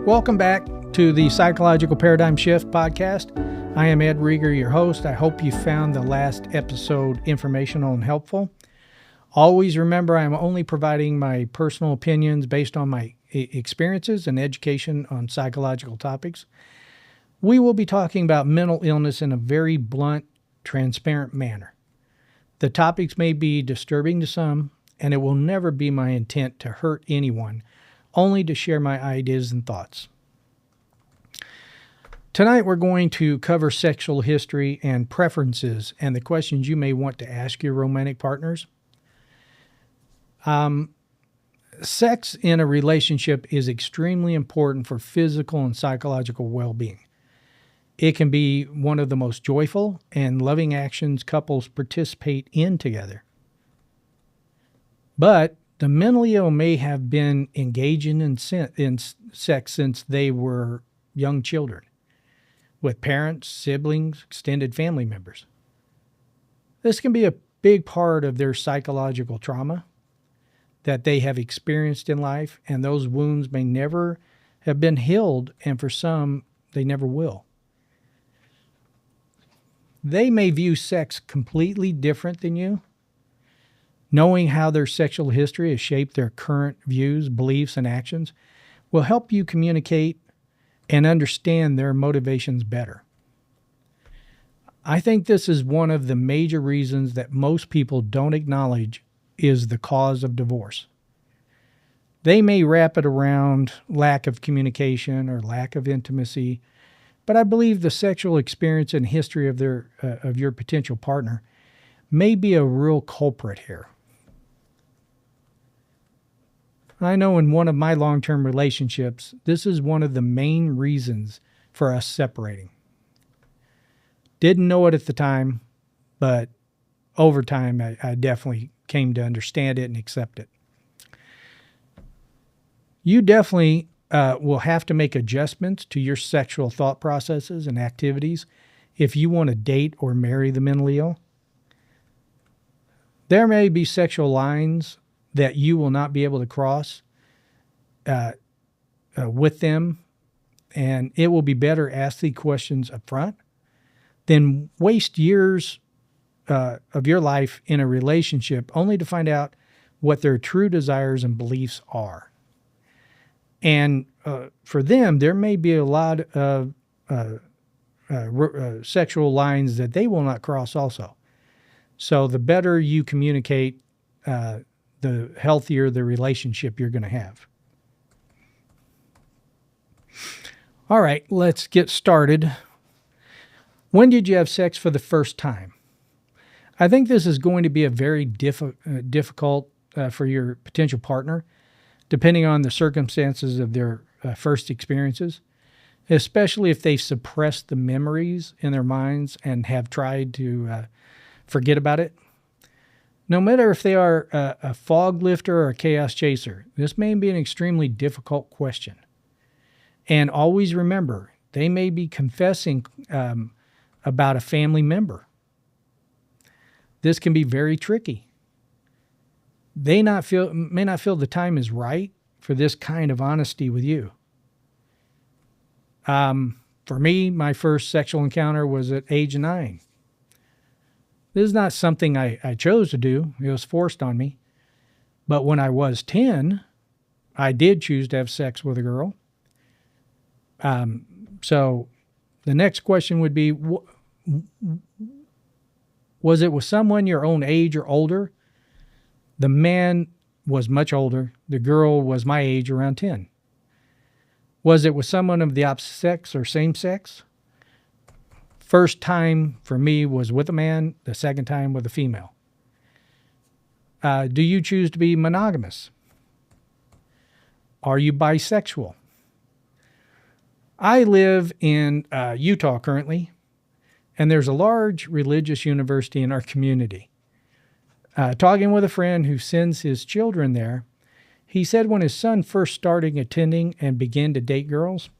Welcome back to the Psychological Paradigm Shift podcast. I am Ed Rieger, your host. I hope you found the last episode informational and helpful. Always remember, I am only providing my personal opinions based on my experiences and education on psychological topics. We will be talking about mental illness in a very blunt, transparent manner. The topics may be disturbing to some, and it will never be my intent to hurt anyone, only to share my ideas and thoughts. Tonight we're going to cover sexual history and preferences and the questions you may want to ask your romantic partners. Sex in a relationship is extremely important for physical and psychological well-being. It can be one of the most joyful and loving actions couples participate in together. But the mentally ill may have been engaging in sex since they were young children, with parents, siblings, extended family members. This can be a big part of their psychological trauma that they have experienced in life, and those wounds may never have been healed, and for some, they never will. They may view sex completely different than you. Knowing how their sexual history has shaped their current views, beliefs, and actions will help you communicate and understand their motivations better. I think this is one of the major reasons that most people don't acknowledge is the cause of divorce. They may wrap it around lack of communication or lack of intimacy, but I believe the sexual experience and history of your potential partner may be a real culprit here. I know in one of my long-term relationships, this is one of the main reasons for us separating. Didn't know it at the time, but over time, I definitely came to understand it and accept it. You definitely will have to make adjustments to your sexual thought processes and activities if you want to date or marry the mentally ill. There may be sexual lines that you will not be able to cross with them, and it will be better ask the questions up front than waste years of your life in a relationship only to find out what their true desires and beliefs are. And for them, there may be a lot of sexual lines that they will not cross also. So the better you communicate, the healthier the relationship you're going to have. All right, let's get started. When did you have sex for the first time? I think this is going to be a very difficult for your potential partner, depending on the circumstances of their first experiences, especially if they've suppressed the memories in their minds and have tried to forget about it. No matter if they are a fog lifter or a chaos chaser, this may be an extremely difficult question. And always remember, they may be confessing about a family member. This can be very tricky. They may not feel the time is right for this kind of honesty with you. For me, my first sexual encounter was at age 9. This is not something I chose to do. It was forced on me. But when I was 10, I did choose to have sex with a girl. So the next question would be, was it with someone your own age or older? The man was much older. The girl was my age, around 10. Was it with someone of the opposite sex or same sex? First time for me was with a man. The second time with a female. Do you choose to be monogamous? Are you bisexual? I live in Utah currently, and there's a large religious university in our community. Talking with a friend who sends his children there, he said when his son first started attending and began to date girls,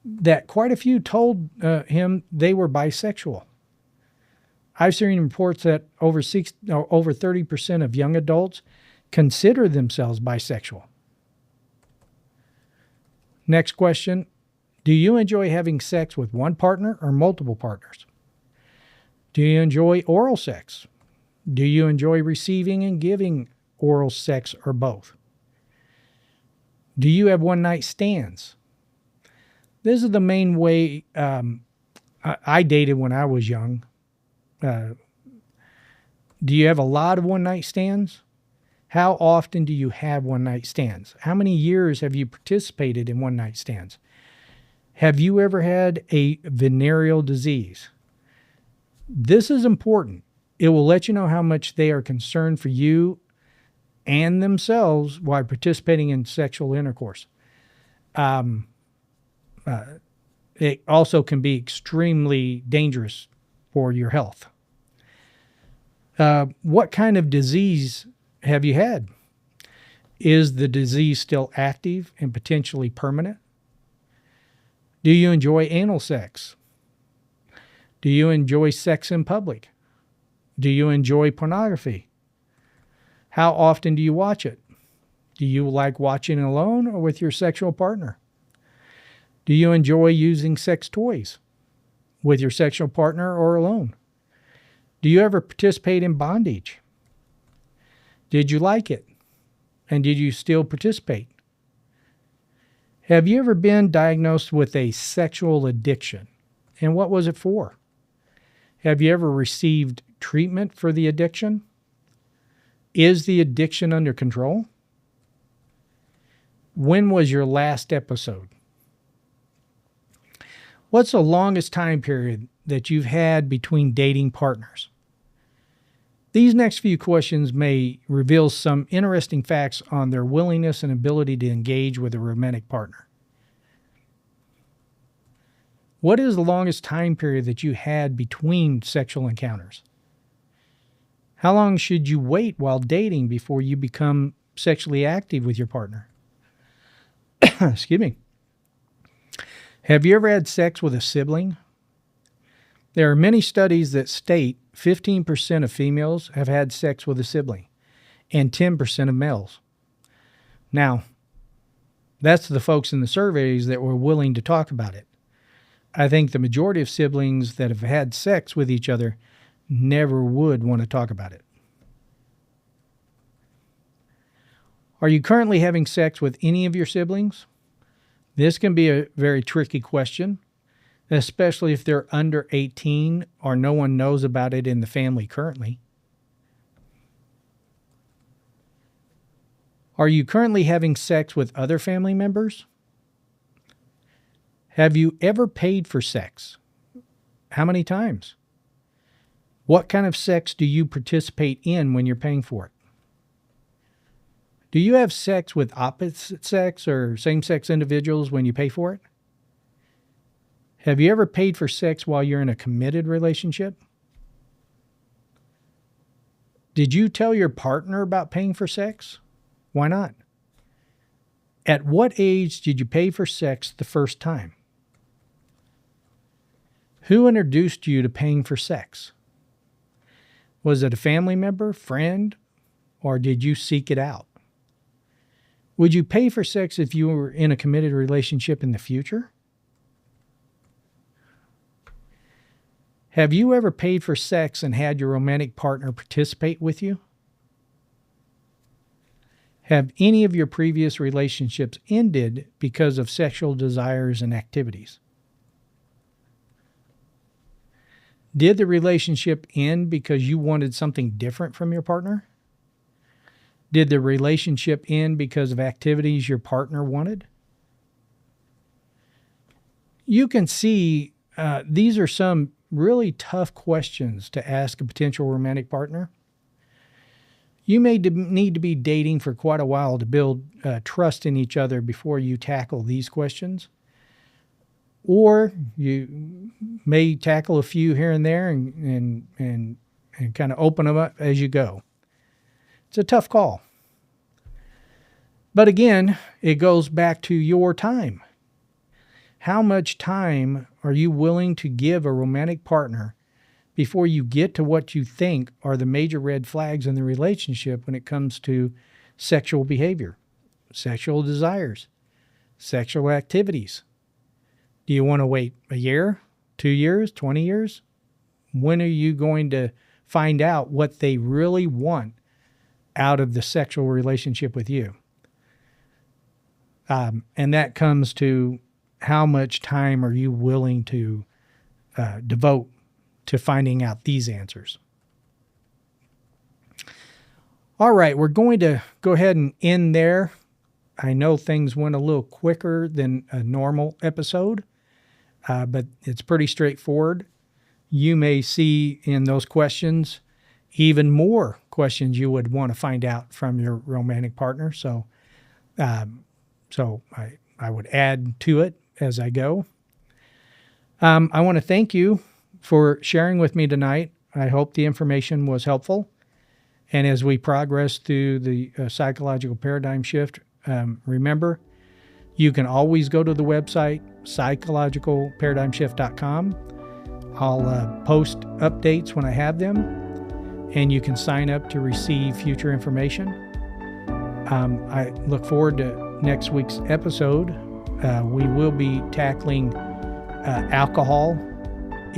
that quite a few told him they were bisexual. I've seen reports that over 30% of young adults consider themselves bisexual. Next question. Do you enjoy having sex with one partner or multiple partners? Do you enjoy oral sex? Do you enjoy receiving and giving oral sex or both? Do you have one-night stands? This is the main way I dated when I was young. Do you have a lot of one-night stands? How often do you have one-night stands? How many years have you participated in one-night stands? Have you ever had a venereal disease? This is important. It will let you know how much they are concerned for you and themselves while participating in sexual intercourse. It also can be extremely dangerous for your health. What kind of disease have you had? Is the disease still active and potentially permanent? Do you enjoy anal sex? Do you enjoy sex in public? Do you enjoy pornography? How often do you watch it? Do you like watching alone or with your sexual partner? Do you enjoy using sex toys with your sexual partner or alone? Do you ever participate in bondage? Did you like it? And did you still participate? Have you ever been diagnosed with a sexual addiction? And what was it for? Have you ever received treatment for the addiction? Is the addiction under control? When was your last episode? What's the longest time period that you've had between dating partners? These next few questions may reveal some interesting facts on their willingness and ability to engage with a romantic partner. What is the longest time period that you had between sexual encounters? How long should you wait while dating before you become sexually active with your partner? Excuse me. Have you ever had sex with a sibling? There are many studies that state 15% of females have had sex with a sibling and 10% of males. Now, that's the folks in the surveys that were willing to talk about it. I think the majority of siblings that have had sex with each other never would want to talk about it. Are you currently having sex with any of your siblings? This can be a very tricky question, especially if they're under 18 or no one knows about it in the family currently. Are you currently having sex with other family members? Have you ever paid for sex? How many times? What kind of sex do you participate in when you're paying for it? Do you have sex with opposite sex or same-sex individuals when you pay for it? Have you ever paid for sex while you're in a committed relationship? Did you tell your partner about paying for sex? Why not? At what age did you pay for sex the first time? Who introduced you to paying for sex? Was it a family member, friend, or did you seek it out? Would you pay for sex if you were in a committed relationship in the future? Have you ever paid for sex and had your romantic partner participate with you? Have any of your previous relationships ended because of sexual desires and activities? Did the relationship end because you wanted something different from your partner? Did the relationship end because of activities your partner wanted? You can see these are some really tough questions to ask a potential romantic partner. You may need to be dating for quite a while to build trust in each other before you tackle these questions. Or you may tackle a few here and there and kind of open them up as you go. It's a tough call. But again, it goes back to your time. How much time are you willing to give a romantic partner before you get to what you think are the major red flags in the relationship when it comes to sexual behavior, sexual desires, sexual activities. Do you want to wait a year, 2 years, 20 years? When are you going to find out what they really want out of the sexual relationship with you? And that comes to how much time are you willing to devote to finding out these answers. All right, we're going to go ahead and end there. I know things went a little quicker than a normal episode, but it's pretty straightforward. You may see in those questions even more questions you would want to find out from your romantic partner. So I would add to it as I go. I want to thank you for sharing with me tonight. I hope the information was helpful. And as we progress through the psychological paradigm shift, remember, you can always go to the website, psychologicalparadigmshift.com. I'll post updates when I have them, and you can sign up to receive future information. I look forward to next week's episode. We will be tackling alcohol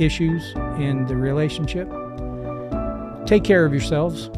issues in the relationship. Take care of yourselves.